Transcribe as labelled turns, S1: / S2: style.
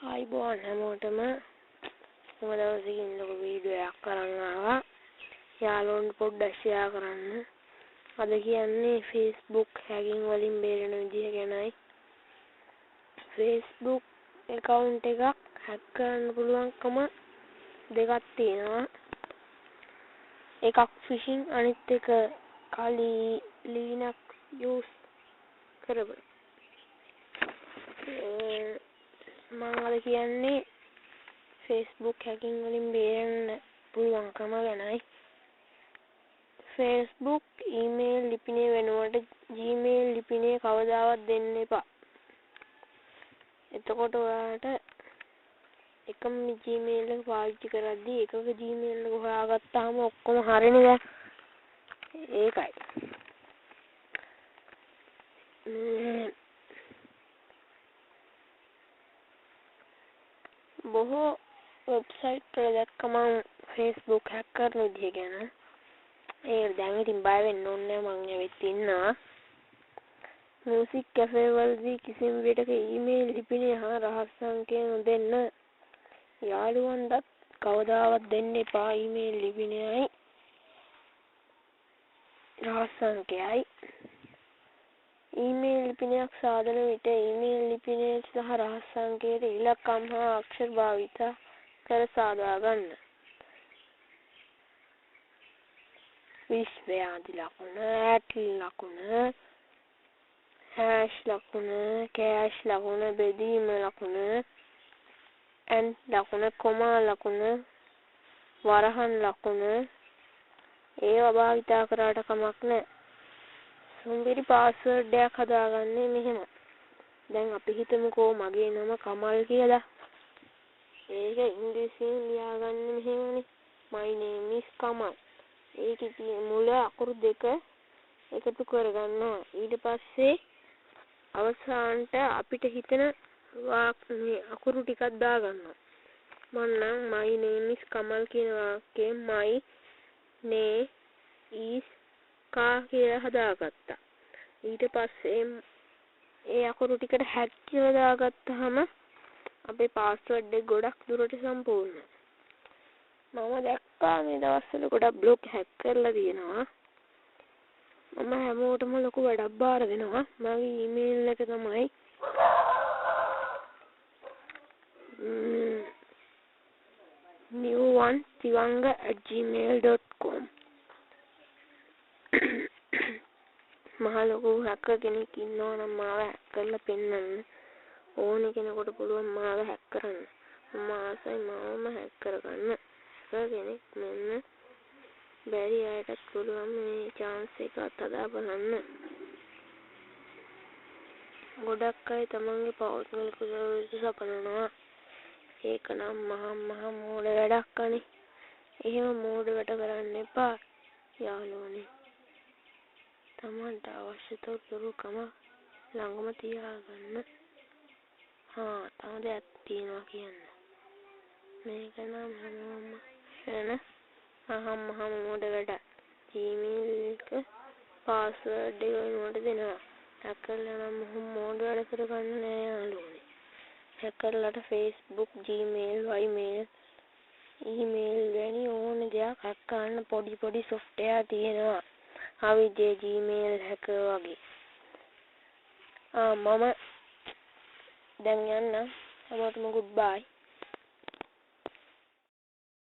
S1: Hi Bon, හැමෝටම මම දවසකින් ලොකු වීඩියෝ එකක් කරන් ආවා. යාළුවන්ට පොඩ්ඩක් ෂෙයා කරන්න. අද කියන්නේ Facebook hacking වලින් බේරෙන විදිය ගැනයි. Facebook account එකක් hack කරන්න පුළුවන්කම දෙකක් තියෙනවා. එකක් phishing අනිත් එක kali Linux use කරපු. මම අද කියන්නේ Facebook hacking වලින් බේරෙන්න පුළුවන්කම ගැනයි. Facebook email ලිපිනේ වෙනුවට Gmail ලිපිනේ කවදාවත් දෙන්න එපා. එතකොට ඔයාලට එකම Gmail එක පාවිච්චි කරද්දී එකක Gmail එක හොයාගත්තාම ඔක්කොම හරිනේ. ඒකයි. බොහෝ වෙබ්සයිට් වල දැක්කම Facebook hack කරන විදිය ගැන. ඒ දැන් ඉතින් බය වෙන්න ඕනේ නැහැ, මම ඇවිත් ඉන්නවා. මියුසික් කැෆේ වලදී කිසිම විදිහක ඊමේල් ලිපිනේ හා රහස් සංඛ්‍යා නොදෙන්න. යාළුවන්ටත් කවදාවත් දෙන්න එපා ඊමේල් ලිපිනයයි රහස් සංඛ්‍යයයි. ඊමේල් ලිපිනයක් සාදන විට ඊමේල් ලිපිනයේ සහ රහස් සංඛ්‍යයේ ඉලක්කම් හා අක්ෂර භාවිත කර සාදා ගන්න. විශ්වයාදී ලකුණ, ලකුණ, hash ලකුණ, cache ලකුණ, බෙදීම ලකුණ, and ලකුණ, කොමා ලකුණ, වරහන් ලකුණ ඒවා භාවිත කරාට කමක් නැහැ. සුන්දරි පාස්වර්ඩ් එකක් හදාගන්නේ මෙහෙම. දැන් අපි හිතමුකෝ මගේ නම කමල් කියලා. ඒක ඉංග්‍රීසියෙන් ලියාගන්නේ මෙහෙමනේ. My name is Kamal. ඒකේ තියෙන මුල අකුරු දෙක එකතු කරගන්නවා. ඊට පස්සේ අවසානට අපිට හිතන අකුරු ටිකක් දාගන්නවා. මම නම් my name is Kamal කියන වාක්‍යයෙන් my name is කා කියලා හදාගත්තා. ඊට පස්සේ ඒ අකුරු ටිකට hack කියලා දාගත්තාම අපේ පාස්වර්ඩ් එක ගොඩක් දුරට සම්පූර්ණයි. මම දැක්කා මේ දවස්වල ගොඩක් බ්ලොග් hack කරලා තියෙනවා. මම හැමෝටම ලොකු වැඩක් බාර දෙනවා. මගේ ඊමේල් එක තමයි new1sivanga@gmail.com. මහ ලොකු hacker කෙනෙක් ඉන්නවා නම් මාව hack කරලා පෙන්නන්න. ඕන කෙනෙකුට පුළුවන් මාව hack කරන්න. මම ආසයි මාවම hack කරගන්න. hacker කෙනෙක් මෙන්න බැරි අයටත් පුළුවන් මේ chance එක අත්හදා බලන්න. ගොඩක් අය තමන්ගේ පෞද්ගලික සර්වර් සපනනවා. ඒක නම් මහ මෝඩ වැඩක් අනේ. එහෙම මෝඩ වැඩ කරන්න එපා යාළුවනේ. තමන්ට අවශ්‍ය තොරතුරුකම ළඟම තියාගන්න. තව දෙයක් තියෙනවා කියන්න. මේක නම් හැමෝම කරන මහ මෝඩ වැඩ. Gmail එක පාස්වර්ඩ් එක වෙනුවට දෙනවා. හැකර්ලා නම් මෝඩ වැඩ කරගන්න නෑ යාළුවනේ. හැකර්ලාට Facebook, Gmail, email වැනි ඕන දෙයක් hack කරන්න පොඩි software තියෙනවා. අවිජේ Gmail hacker වගේ. මම දැන් යන්න. හැමෝටම goodbye.